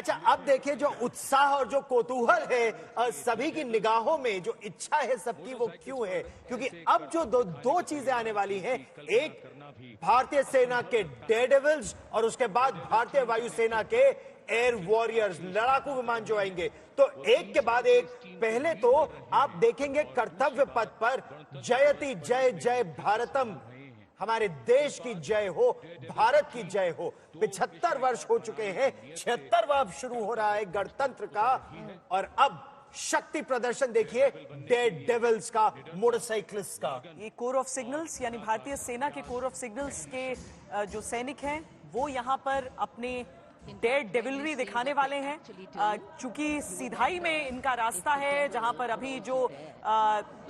अच्छा, अब देखिए जो उत्साह और जो कौतूहल है सभी की निगाहों में, जो इच्छा है सबकी, वो क्यों है? क्योंकि अब जो दो चीजें आने वाली हैं, एक भारतीय सेना के डेयरडेविल्स और उसके बाद भारतीय वायुसेना के एयर वॉरियर्स, लड़ाकू विमान जो आएंगे। तो एक के बाद एक, पहले तो आप देखेंगे कर्तव्य पथ पर जयति जय जय भारतम, हमारे देश की जय हो, भारत की जय हो। 75 वर्ष हो चुके हैं, 76वां शुरू हो रहा है गणतंत्र का, और अब शक्ति प्रदर्शन देखिए डेयर डेविल्स का, मोटरसाइकिलिस्ट का। ये कोर ऑफ सिग्नल्स यानी भारतीय सेना के कोर ऑफ सिग्नल्स के जो सैनिक हैं वो यहाँ पर अपने डेयर डेविलरी दिखाने वाले हैं। चूंकि सीधाई में इनका रास्ता है, जहां पर अभी जो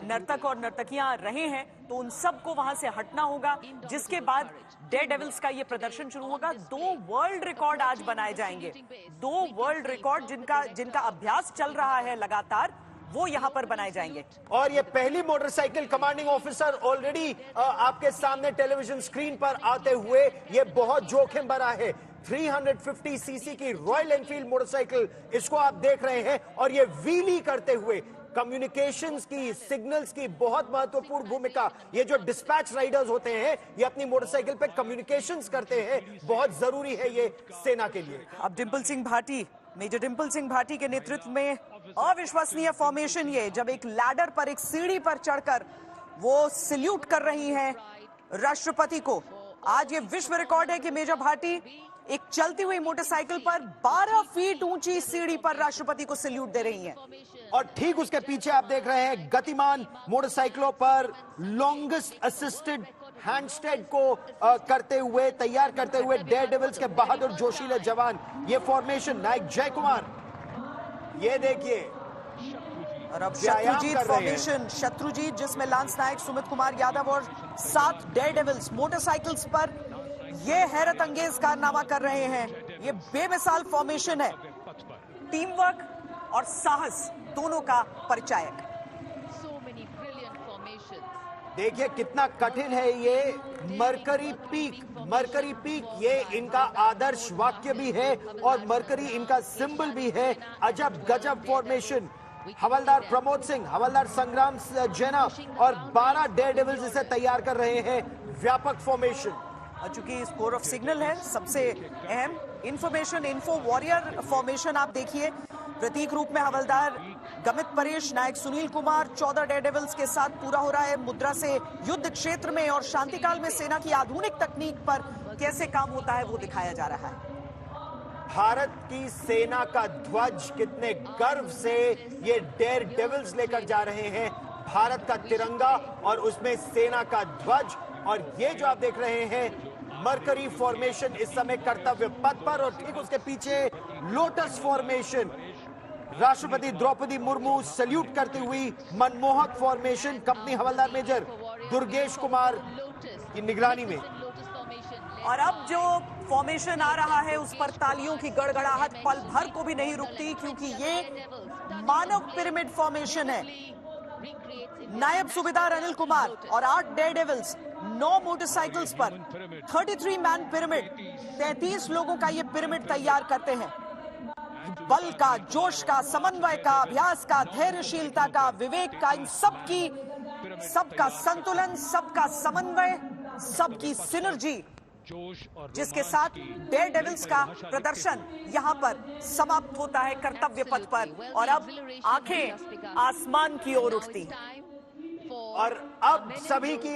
नर्तक और नर्तकियां रहे हैं, तो उन सबको वहां से हटना होगा, जिसके बाद डेयर डेविल्स का ये प्रदर्शन शुरू होगा। 2 वर्ल्ड रिकॉर्ड आज बनाए जाएंगे, 2 वर्ल्ड रिकॉर्ड जिनका अभ्यास चल रहा है लगातार, वो यहां पर बनाए जाएंगे। और ये पहली मोटरसाइकिल कमांडिंग ऑफिसर ऑलरेडी आपके सामने टेलीविजन स्क्रीन पर आते हुए, ये बहुत जोखिम भरा है। 350 सीसी की रॉयल एनफील्ड मोटरसाइकिल, इसको आप देख रहे हैं, और ये व्हीली करते हुए कम्युनिकेशंस की, सिग्नल्स की बहुत महत्वपूर्ण भूमिका। ये जो डिस्पैच राइडर्स होते हैं, ये अपनी मोटरसाइकिल पे कम्युनिकेशंस करते हैं, बहुत जरूरी है ये सेना के लिए। अब डिम्पल सिंह भाटी, मेजर डिम्पल सिंह भाटी के नेतृत्व में अविश्वसनीय फॉर्मेशन, ये जब एक लैडर पर, एक सीढ़ी पर चढ़कर वो सैल्यूट कर रही हैं राष्ट्रपति को। आज ये विश्व रिकॉर्ड है कि मेजर भाटी एक चलती हुई मोटरसाइकिल पर 12 फीट ऊंची सीढ़ी पर राष्ट्रपति को सैल्यूट दे रही हैं। और ठीक उसके पीछे आप देख रहे हैं गतिमान मोटरसाइकिलों पर लॉन्गेस्ट असिस्टेड हैंडस्टेड को करते हुए, तैयार करते हुए डेयर डेविल्स के बहादुर जोशीले जवान। ये फॉर्मेशन नायक जय कुमार, ये देखिए, और अब शत्रुजीत फॉर्मेशन, शत्रुजीत जिसमें लांस नायक सुमित कुमार यादव और 7 डेयर डेविल्स मोटरसाइकिल्स पर ये हैरत अंगेज कारनामा कर रहे हैं। ये बेमिसाल फॉर्मेशन है, टीम वर्क और साहस दोनों का परिचायक। देखिए कितना कठिन है ये मरकरी पीक। मरकरी पीक ये इनका आदर्श वाक्य भी है और मरकरी इनका सिंबल भी है। अजब गजब फॉर्मेशन। हवलदार प्रमोद सिंह, हवलदार संग्राम जैना और 12 डेयर डेविल्स इसे तैयार कर रहे हैं। व्यापक फॉर्मेशन। चूंकि इस कोर ऑफ सिग्नल है, सबसे अहम इंफॉर्मेशन इन्फो वॉरियर फॉर्मेशन आप देखिए। प्रतीक रूप में हवलदार गमित परेश, नायक सुनील कुमार 14 डेयर डेविल्स के साथ पूरा हो रहा है। मुद्रा से युद्ध क्षेत्र में और शांतिकाल में सेना की आधुनिक तकनीक पर कैसे काम होता है वो दिखाया जा रहा है। भारत की सेना का ध्वज कितने गर्व से ये डेयर डेविल्स लेकर जा रहे हैं। भारत का तिरंगा और उसमें सेना का ध्वज। और ये जो आप देख रहे हैं मरकरी फॉर्मेशन इस समय कर्तव्य पथ पर, और ठीक उसके पीछे लोटस फॉर्मेशन। राष्ट्रपति द्रौपदी मुर्मू सैल्यूट करती हुई मनमोहक फॉर्मेशन, कंपनी हवलदार मेजर दुर्गेश कुमार की निगरानी में। और अब जो फॉर्मेशन आ रहा है उस पर तालियों की गड़गड़ाहट पल भर को भी नहीं रुकती, क्योंकि ये मानव पिरामिड फॉर्मेशन है। नायब सूबेदार अनिल कुमार और 8 डेयर डेविल्स 9 मोटरसाइकिल्स पर 33 मैन पिरामिड, 33 लोगों का ये पिरामिड तैयार करते हैं। बल का, जोश का, समन्वय का, अभ्यास का, धैर्यशीलता का, विवेक का, इन सबका संतुलन, सबका समन्वय, सबकी सिनर्जी, जिसके साथ डेयर डेविल्स का प्रदर्शन यहां पर समाप्त होता है कर्तव्य पथ पर। और अब आंखें आसमान की ओर उठती। और अब सभी की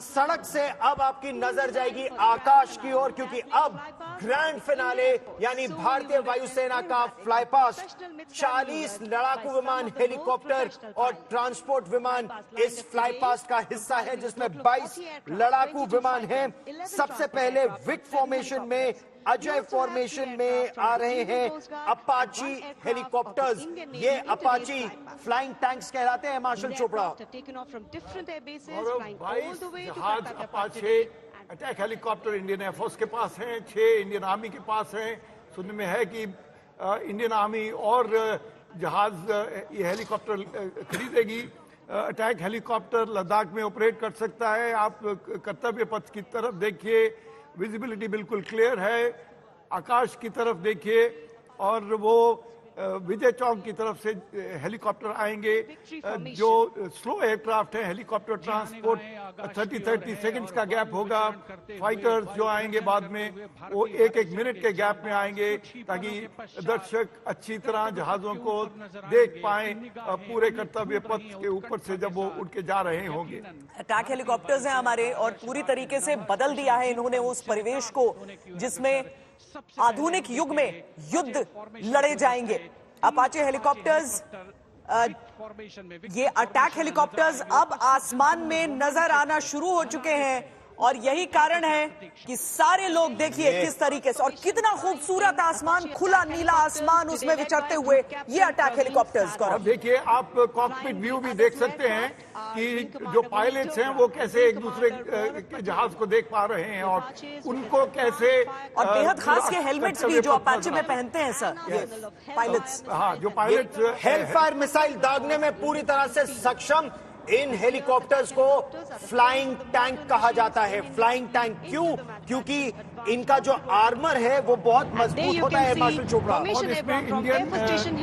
सड़क से अब आपकी नजर जाएगी आकाश की ओर, क्योंकि अब ग्रैंड फिनाले यानी भारतीय वायुसेना का फ्लाई पास्ट। 40 लड़ाकू विमान, हेलीकॉप्टर और ट्रांसपोर्ट विमान इस फ्लाई पास्ट का हिस्सा है, जिसमें 22 लड़ाकू विमान हैं। सबसे पहले विक फॉर्मेशन में, अजय फॉर्मेशन में आ रहे हैं अपाची हेलीकॉप्टर्स। ये अपाची फ्लाइंग टैंक्स कहलाते हैं मार्शल चोपड़ा। और 22 जहाज Apache attack helicopter Indian air force के पास हैं, 6 इंडियन आर्मी के पास हैं। सुनने में है कि इंडियन आर्मी और जहाज ये हेलीकॉप्टर खरीदेगी। अटैक हेलीकॉप्टर लद्दाख में ऑपरेट कर सकता है। आप कर्तव्य पथ की तरफ देखिए, विजिबिलिटी बिल्कुल क्लियर है। आकाश की तरफ देखिए, और वो विजय चौक की तरफ से हेलीकॉप्टर आएंगे। जो स्लो एयरक्राफ्ट है, हेलीकॉप्टर ट्रांसपोर्ट 30 सेकंड्स का गैप होगा। फाइटर्स जो आएंगे बाद में वो एक मिनट के गैप में आएंगे, ताकि दर्शक अच्छी तरह जहाजों को देख पाए पूरे कर्तव्य पथ के ऊपर से जब वो उड़ के जा रहे होंगे। अटैक हेलीकॉप्टर्स हैं हमारे, और पूरी तरीके से बदल दिया है इन्होंने उस परिवेश को जिसमें आधुनिक युग में युद्ध लड़े जाएंगे। अपाचे हेलीकॉप्टर्स, ये अटैक हेलीकॉप्टर्स अब आसमान में नजर आना शुरू हो चुके हैं, और यही कारण है कि सारे लोग देखिए किस तरीके से, और कितना खूबसूरत आसमान, खुला नीला आसमान, उसमें विचरते हुए ये अटैक हेलीकॉप्टर्स। और देखिए आप कॉकपिट व्यू भी देख सकते हैं कि जो पायलट्स हैं वो कैसे एक दूसरे के जहाज को देख पा रहे हैं और उनको कैसे, और बेहद खास के हेलमेट्स भी जो अपाचे में पहनते हैं सर, ये पायलट्स। हाँ, जो पायलट्स हेलफायर मिसाइल दागने में पूरी तरह से सक्षम इन हेलीकॉप्टर्स को फ्लाइंग टैंक कहा जाता है। फ्लाइंग टैंक क्यों? क्योंकि इनका जो आर्मर है वो बहुत मजबूत होता है मार्शल चोपड़ा। और इसमें Indian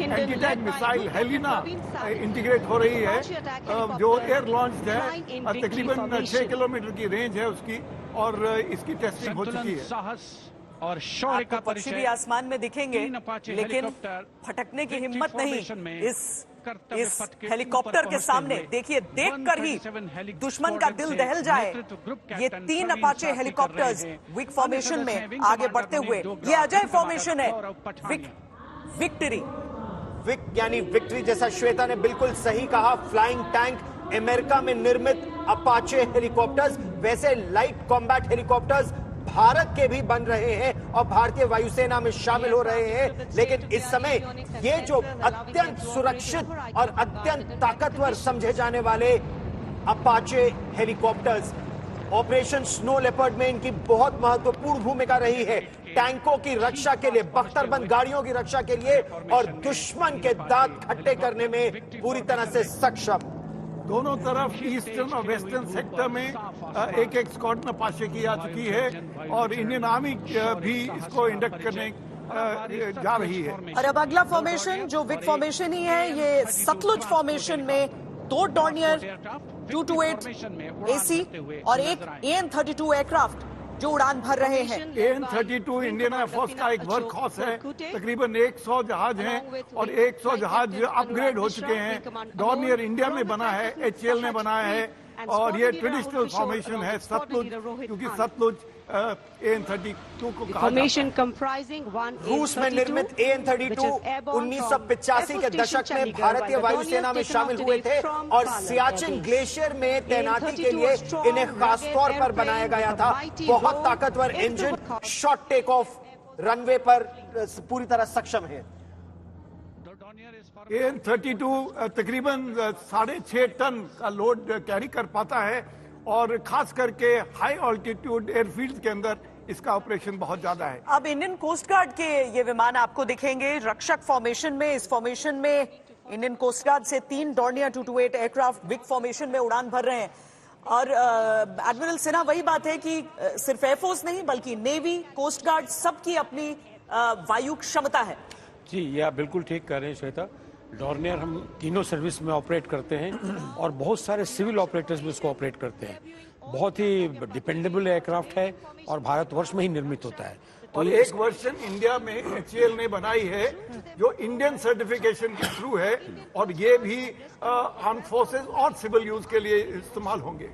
anti tank missile Helina integrate हो रही है, जो एयर लॉन्च है। तकरीबन 6 किलोमीटर की रेंज है उसकी, और इसकी टेस्टिंग हो चुकी है। और शौर्य का पक्षी भी आसमान में दिखेंगे, लेकिन फटकने की हिम्मत नहीं इस हेलीकॉप्टर के सामने। देखिए, देखकर ही दुश्मन का दिल दहल जाए। ये 3 अपाचे हेलीकॉप्टर्स विक फॉर्मेशन में आगे बढ़ते हुए, ये अजय फॉर्मेशन है, विक्ट्री। विक यानी विक्ट्री, जैसा श्वेता ने बिल्कुल सही कहा। फ्लाइंग टैंक अमेरिका में निर्मित अपाचे हेलीकॉप्टर्स, वैसे लाइट कॉम्बैट हेलीकॉप्टर्स भारत के भी बन रहे हैं और भारतीय वायुसेना में शामिल हो रहे हैं, लेकिन इस समय ये जो अत्यंत सुरक्षित और अत्यंत ताकतवर समझे जाने वाले Apache helicopters, operation snow leopard में इनकी बहुत महत्वपूर्ण भूमिका रही है। टैंकों की रक्षा के लिए, बख्तरबंद गाड़ियों की रक्षा के लिए, और दुश्मन के दांत खट्टे करने में पूरी तरह से सक्षम। दोनों तरफ ईस्टर्न और वेस्टर्न सेक्टर में एक स्क्वाड्रन अपाचे की आ चुकी है, और इंडियन आर्मी भी इसको इंडक्ट करने जा रही है। और अब अगला फॉर्मेशन जो विक फॉर्मेशन ही है, ये सतलुज फॉर्मेशन में 2 डॉर्नियर 228 AC और एक AN-32 एयरक्राफ्ट जो उड़ान भर रहे हैं। AN-32 इंडियन एयरफोर्स का एक वर्क हॉर्स है। तकरीबन 100 जहाज हैं और 100 जहाज अपग्रेड हो चुके हैं। डॉर्नियर इंडिया में बना है, HAL ने बनाया है, और ये ट्रेडिशनल फॉर्मेशन है सतलुज, क्योंकि सतलुज AN-32 को कहा जाता है। रूस में निर्मित AN-32 1985 के दशक में भारतीय वायुसेना में शामिल हुए थे, और सियाचिन ग्लेशियर में तैनाती के लिए इन्हें खास तौर पर बनाया गया था। बहुत ताकतवर engine, short take off runway पर पूरी तरह सक्षम है। AN-32 तकरीबन 6.5 टन का लोड कैरी कर पाता है, और खास करके हाई ऑल्टीट्यूड एयरफील्ड के अंदर इसका ऑपरेशन बहुत ज्यादा है। अब इंडियन कोस्ट गार्ड के ये विमान आपको दिखेंगे रक्षक फॉर्मेशन में। इस फॉर्मेशन में इंडियन कोस्ट गार्ड से 3 डॉर्नियर 228 एयरक्राफ्ट विक फॉर्मेशन में उड़ान भर रहे हैं। और एडमिरल सिन्हा, वही बात है कि सिर्फ एयरफोर्स नहीं बल्कि नेवी, कोस्ट गार्ड, सबकी अपनी वायु क्षमता है। जी, ये आप बिल्कुल ठीक कह रहे हैं श्वेता। डॉर्नियर हम तीनों सर्विस में ऑपरेट करते हैं, और बहुत सारे सिविल ऑपरेटर्स भी उसको ऑपरेट करते हैं। बहुत ही डिपेंडेबल एयरक्राफ्ट है और भारतवर्ष में ही निर्मित होता है। तो एक वर्जन इंडिया में HAL ने बनाई है, जो इंडियन सर्टिफिकेशन के थ्रू है, और ये भी आर्म फोर्सेस और सिविल यूज के लिए इस्तेमाल होंगे।